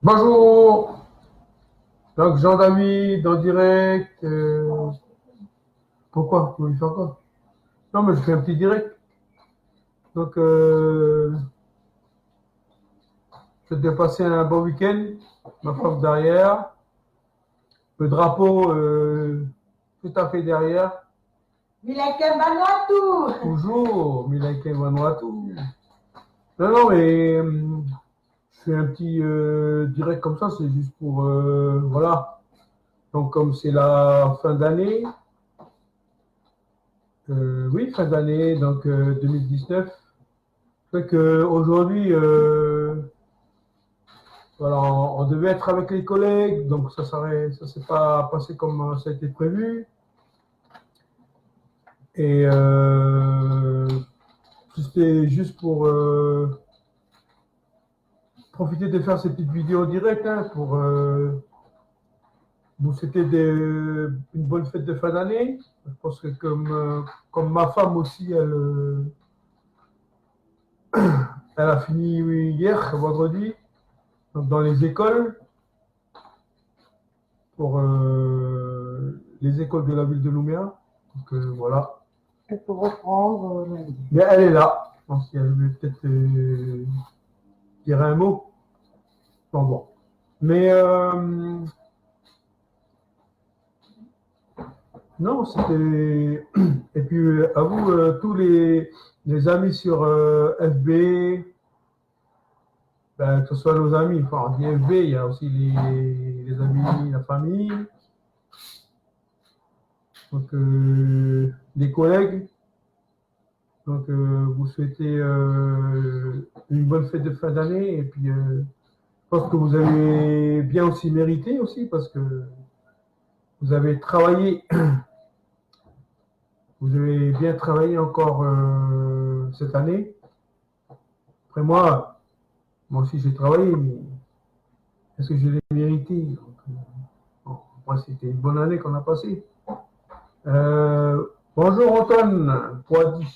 Bonjour, donc Jean-David en direct. Pourquoi? Vous voulez faire quoi? Non, mais je fais un petit direct. Donc, je vais passer un bon week-end. Ma femme derrière. Le drapeau tout à fait derrière. Milaike Vanuatu. Toujours, Milaike Vanuatu. Non, non, mais je fais un petit direct comme ça, c'est juste pour. Voilà. Donc, comme c'est la fin d'année, oui, fin d'année, donc 2019. Fait que aujourd'hui, voilà, on devait être avec les collègues, donc ça s'est pas passé comme ça a été prévu. Et c'était juste pour profiter de faire ces petites vidéos directes, hein, pour vous souhaiter une bonne fête de fin d'année. Je pense que comme ma femme aussi, elle a fini hier, vendredi, donc dans les écoles, pour les écoles de la ville de Nouméa. Donc voilà. Il faut reprendre lundi. Mais elle est là. Je pense qu'elle voulait peut-être dire un mot. Bon, bon. Mais non, c'était. Et puis à vous, tous les amis sur FB, ben, que ce soit nos amis, enfin, on dit FB, il y a aussi les amis, la famille, donc les collègues. Donc, vous souhaitez une bonne fête de fin d'année et puis je pense que vous avez bien aussi mérité aussi parce que vous avez travaillé, vous avez bien travaillé encore cette année. Après moi aussi j'ai travaillé, mais est-ce que je l'ai mérité? Donc, bon, après, c'était une bonne année qu'on a passée. Bonjour Antoine Poady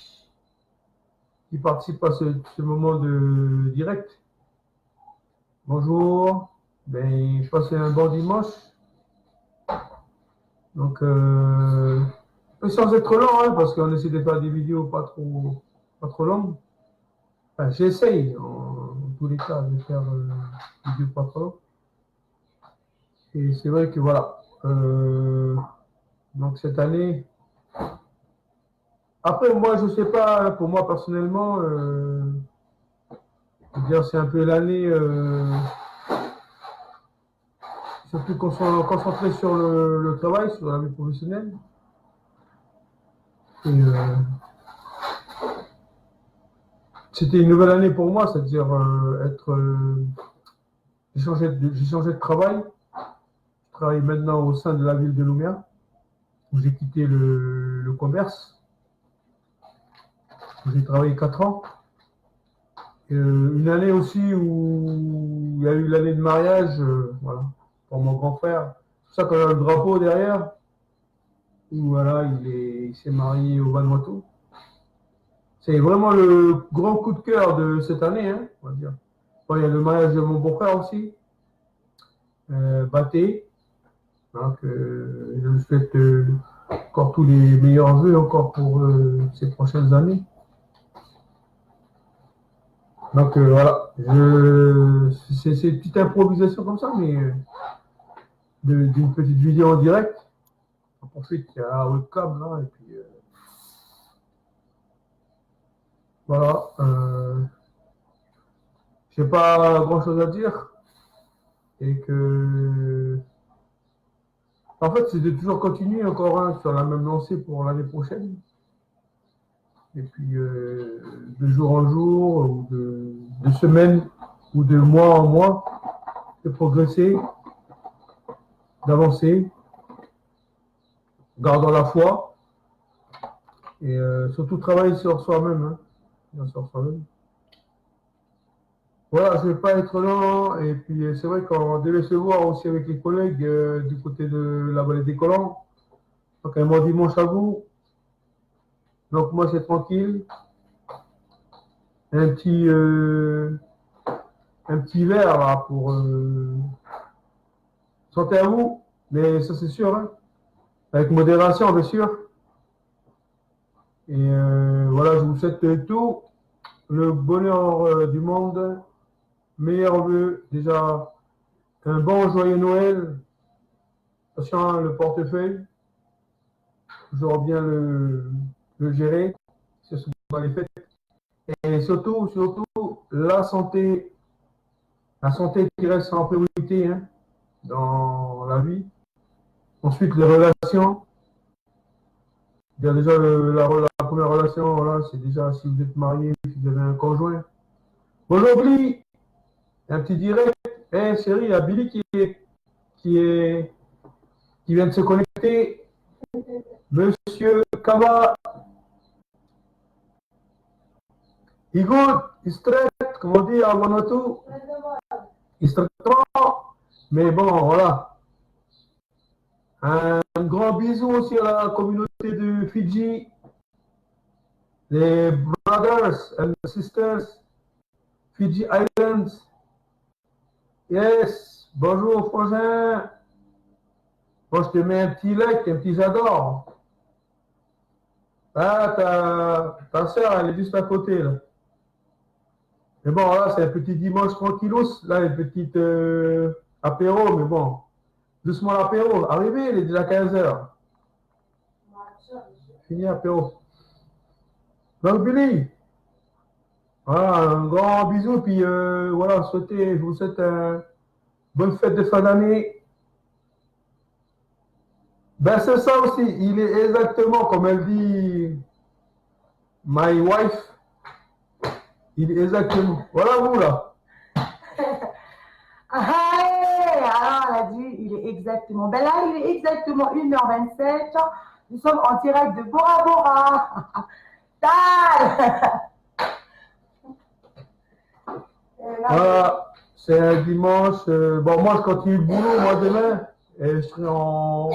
qui participe à ce moment de direct. Bonjour, ben, je passe un bon dimanche. Donc, sans être long, hein, parce qu'on essaie de faire des vidéos pas trop longues. Enfin, j'essaye, en tous les cas, de faire des vidéos pas trop longues. Et c'est vrai que voilà. Donc, cette année. Après, moi, je sais pas, pour moi personnellement, c'est un peu l'année, surtout concentré sur le travail, sur la vie professionnelle. Et c'était une nouvelle année pour moi, c'est-à-dire être. J'ai changé de travail. Je travaille maintenant au sein de la ville de Nouméa, où j'ai quitté le commerce, où j'ai travaillé 4 ans. Une année aussi où il y a eu l'année de mariage, voilà, pour mon grand frère. C'est pour ça qu'on a le drapeau derrière, où voilà, il s'est marié au Vanuatu. C'est vraiment le grand coup de cœur de cette année, hein, on va dire. Bon, il y a le mariage de mon beau-frère aussi, Baté. Donc, je lui souhaite encore tous les meilleurs vœux encore pour ces prochaines années. Donc voilà, c'est une petite improvisation comme ça, mais d'une petite vidéo en direct. On profite qu'il y a la webcam là, et puis voilà. Je n'ai pas grand chose à dire. Et que. En fait, c'est de toujours continuer encore hein, sur la même lancée pour l'année prochaine. Et puis de jour en jour, ou de semaine, ou de mois en mois, de progresser, d'avancer, gardant la foi et surtout travailler sur soi-même. Hein, sur soi-même. Voilà, je ne vais pas être lent. Et puis c'est vrai qu'on devait se voir aussi avec les collègues du côté de la vallée des Collants. Donc un bon dimanche à vous. Donc moi c'est tranquille. Un petit un petit verre là, pour santé à vous, mais ça c'est sûr, hein, avec modération bien sûr. Et voilà, je vous souhaite tout le bonheur du monde, meilleurs vœux, déjà un bon joyeux Noël, attention hein, le portefeuille, toujours bien le gérer, c'est souvent les fêtes. Et surtout, la santé qui reste en priorité hein, dans la vie. Ensuite, les relations. Il y a déjà la première relation, voilà, c'est déjà si vous êtes marié, si vous avez un conjoint. Bonjour Billy, un petit direct. Eh hey, chérie, il y a Billy qui, est, qui vient de se connecter. Monsieur Kava, Igor, Istret, comme on dit à Vanuatu. Istret 3. Mais bon, voilà. Un grand bisou aussi à la communauté de Fidji, les brothers and sisters, Fiji Islands. Yes, bonjour frangin. Bon, je te mets un petit like, un petit j'adore. Ah, ta soeur, elle est juste à côté là. Mais bon, là, c'est un petit dimanche tranquillos. Là, une petite apéro, mais bon. Doucement l'apéro. Arrivé, il est déjà 15h. Fini l'apéro. Donc, Billy, voilà, un grand bisou. Puis voilà, je vous souhaite une bonne fête de fin d'année. Ben, c'est ça aussi. Il est exactement comme elle dit, my wife. Il est exactement. Voilà vous là. Alors, elle a dit, il est exactement. Ben là, il est exactement 1h27. Nous sommes en direct de Bora Bora. Voilà, c'est un dimanche. Bon, moi, je continue le boulot, moi, demain. Et je serai en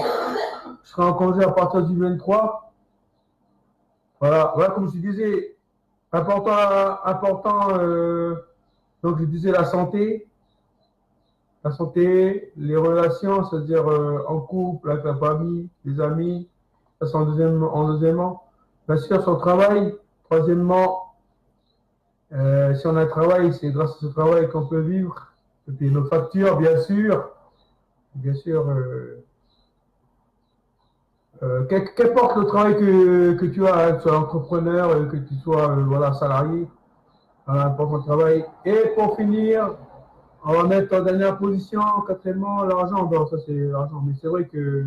congé à partir du 23. Voilà, voilà comme je disais, important, donc je disais la santé, les relations, c'est-à-dire en couple, avec la famille, les amis, ça c'est deuxièmement. Bien sûr, son travail. Troisièmement, si on a un travail, c'est grâce à ce travail qu'on peut vivre. Et puis nos factures, bien sûr. Bien sûr, qu'importe le travail que tu as, hein, que tu sois entrepreneur, que tu sois voilà, salarié, important le travail. Et pour finir, on va mettre en dernière position, quatrièmement, l'argent. Bon, ça c'est l'argent. Mais c'est vrai que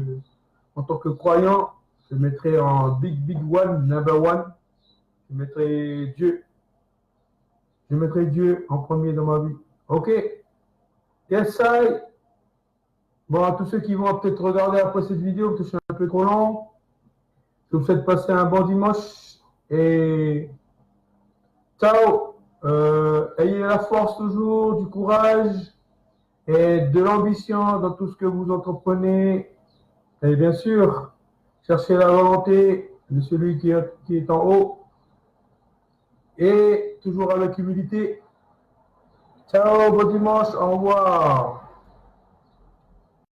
en tant que croyant, je mettrais en big one, number one, je mettrais Dieu. Je mettrai Dieu en premier dans ma vie. Ok. Yes, I. Bon, à tous ceux qui vont peut-être regarder après cette vidéo, parce que je suis un peu trop long, je vous souhaite passer un bon dimanche et ciao. Ayez la force toujours, du courage et de l'ambition dans tout ce que vous entreprenez. Et bien sûr, cherchez la volonté de celui qui est en haut et toujours avec humilité. Ciao, bon dimanche, au revoir.